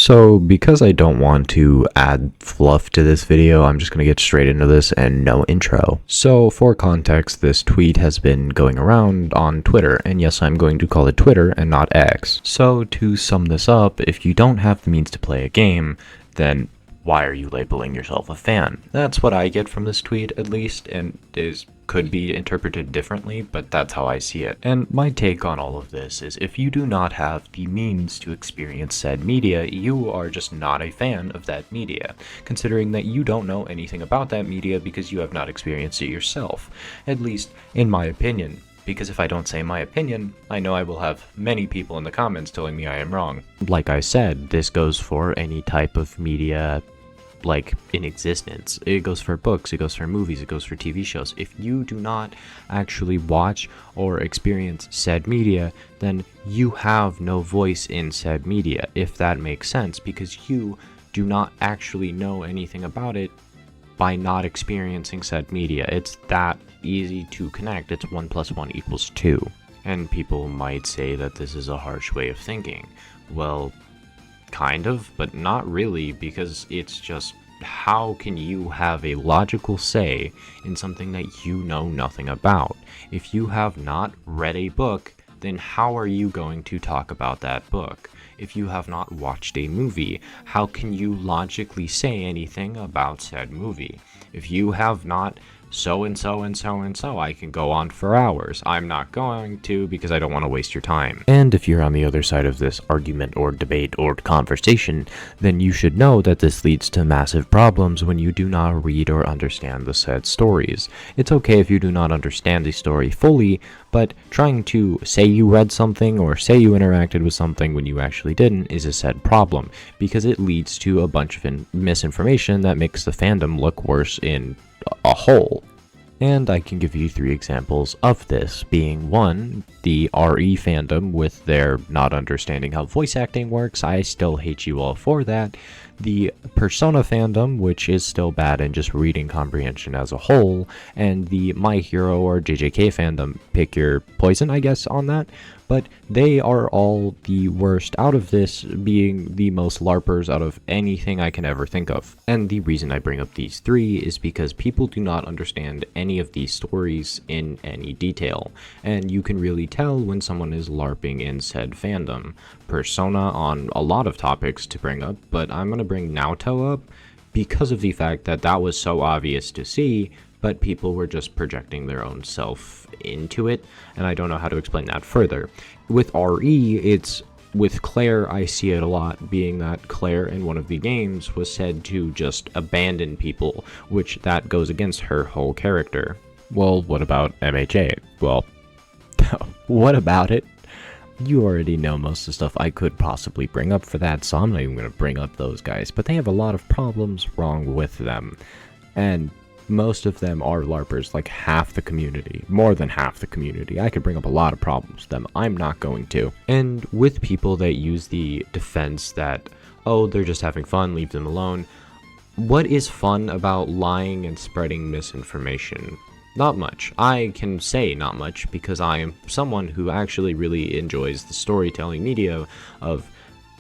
So because I don't want to add fluff to this video, I'm just going to get straight into this and no intro. So for context, this tweet has been going around on Twitter, and yes, I'm going to call it Twitter and not X. So to sum this up, if you don't have the means to play a game, then why are you labeling yourself a fan? That's what I get from this tweet, at least, and could be interpreted differently, but that's how I see it. And my take on all of this is if you do not have the means to experience said media, you are just not a fan of that media, considering that you don't know anything about that media because you have not experienced it yourself, at least in my opinion. Because if I don't say my opinion, I know I will have many people in the comments telling me I am wrong. Like I said, this goes for any type of media like in existence. It goes for books, it goes for movies, it goes for TV shows. If you do not actually watch or experience said media, then you have no voice in said media, if that makes sense, because you do not actually know anything about it by not experiencing said media. It's that easy to connect. It's 1 + 1 = 2. And people might say that this is a harsh way of thinking. Well, kind of, but not really, because it's just, how can you have a logical say in something that you know nothing about? If you have not read a book, then how are you going to talk about that book? If you have not watched a movie, how can you logically say anything about said movie? If you have not so and so and so and so, I can go on for hours. I'm not going to, because I don't want to waste your time. And if you're on the other side of this argument or debate or conversation, then you should know that this leads to massive problems when you do not read or understand the said stories. It's okay if you do not understand the story fully, but trying to say you read something or say you interacted with something when you actually didn't is a said problem, because it leads to a bunch of misinformation that makes the fandom look worse in a whole. And I can give you 3 examples of this, being 1, the RE fandom with their not understanding how voice acting works. I still hate you all for that. The Persona fandom, which is still bad in just reading comprehension as a whole, and the My Hero or JJK fandom, pick your poison, I guess, on that. But they are all the worst out of this, being the most LARPers out of anything I can ever think of. And the reason I bring up these 3 is because people do not understand any of these stories in any detail, and you can really tell when someone is LARPing in said fandom. Persona on a lot of topics to bring up, but I'm going to bring Naoto up because of the fact that that was so obvious to see, but people were just projecting their own self into it, and I don't know how to explain that further. With RE, it's with Claire, I see it a lot, being that Claire in one of the games was said to just abandon people, which that goes against her whole character. Well, what about MHA? Well, what about it? You already know most of the stuff I could possibly bring up for that, so I'm not even going to bring up those guys, but they have a lot of problems wrong with them. And most of them are LARPers, like half the community, more than half the community. I could bring up a lot of problems with them. I'm not going to. And with people that use the defense that, oh, they're just having fun, leave them alone. What is fun about lying and spreading misinformation? Not much. I can say not much because I am someone who actually really enjoys the storytelling media of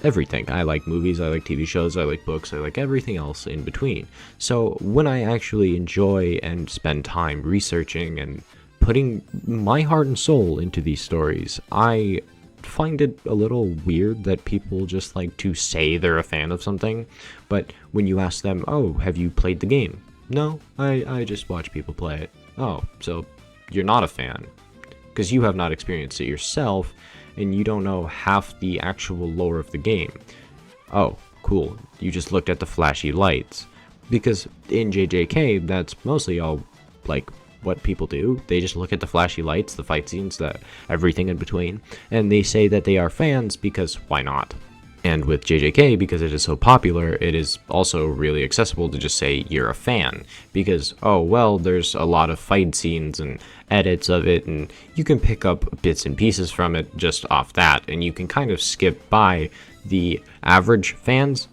everything. I like movies, I like TV shows, I like books, I like everything else in between. So when I actually enjoy and spend time researching and putting my heart and soul into these stories, I find it a little weird that people just like to say they're a fan of something, but when you ask them, oh, have you played the game? No, I just watch people play it. Oh, so you're not a fan because you have not experienced it yourself, and you don't know half the actual lore of the game. Oh, cool. You just looked at the flashy lights. Because in JJK, that's mostly all, like, what people do. They just look at the flashy lights, the fight scenes, everything in between, and they say that they are fans because why not? And with JJK, because it is so popular, it is also really accessible to just say you're a fan. Because, oh, well, there's a lot of fight scenes and edits of it, and you can pick up bits and pieces from it just off that, and you can kind of skip by the average fans,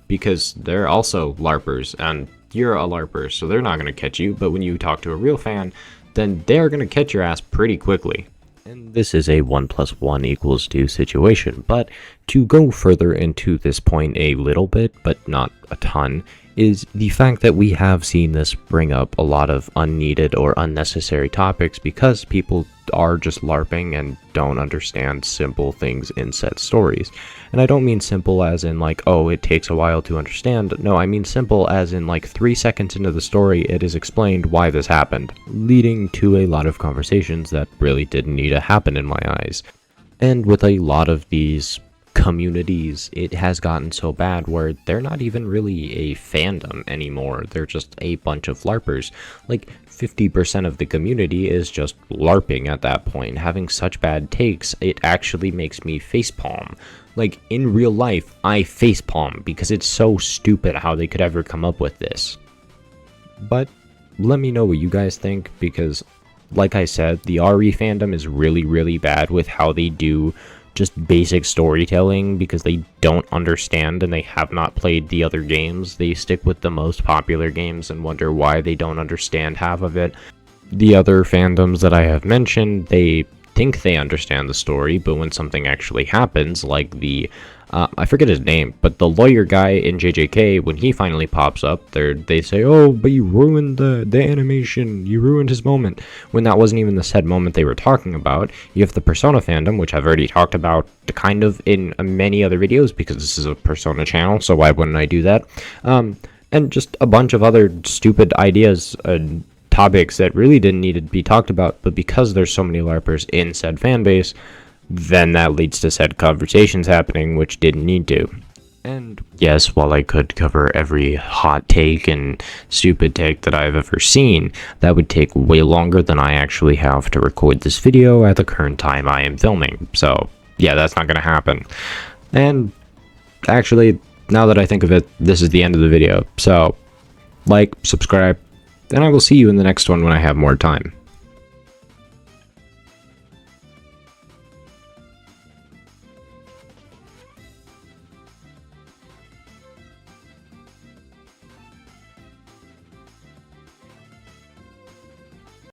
because they're also LARPers, and you're a LARPer, so they're not going to catch you. But when you talk to a real fan, then they're going to catch your ass pretty quickly. And this is a 1 + 1 = 2 situation. But to go further into this point a little bit, but not a ton, is the fact that we have seen this bring up a lot of unneeded or unnecessary topics because people are just LARPing and don't understand simple things in said stories. And I don't mean simple as in like, oh, it takes a while to understand. No, I mean simple as in like 3 seconds into the story, it is explained why this happened, leading to a lot of conversations that really didn't need to happen in my eyes. And with a lot of these communities, it has gotten so bad where they're not even really a fandom anymore. They're just a bunch of LARPers. Like 50% of the community is just LARPing at that point. Having such bad takes, it actually makes me facepalm. Like in real life, I facepalm because it's so stupid how they could ever come up with this. But let me know what you guys think, because like I said, the RE fandom is really bad with how they do just basic storytelling because they don't understand and they have not played the other games. They stick with the most popular games and wonder why they don't understand half of it. The other fandoms that I have mentioned, they think they understand the story, but when something actually happens, like the I forget his name, but the lawyer guy in JJK, when he finally pops up, they say, oh, but you ruined the animation, you ruined his moment, when that wasn't even the said moment they were talking about. You have the Persona fandom, which I've already talked about kind of in many other videos, because this is a Persona channel, so why wouldn't I do that? And just a bunch of other stupid ideas and topics that really didn't need to be talked about, but because there's so many LARPers in said fanbase, then that leads to said conversations happening, which didn't need to. And yes, while I could cover every hot take and stupid take that I've ever seen, that would take way longer than I actually have to record this video at the current time I am filming. So yeah, that's not going to happen. And actually, now that I think of it, this is the end of the video. So like, subscribe, and I will see you in the next one when I have more time.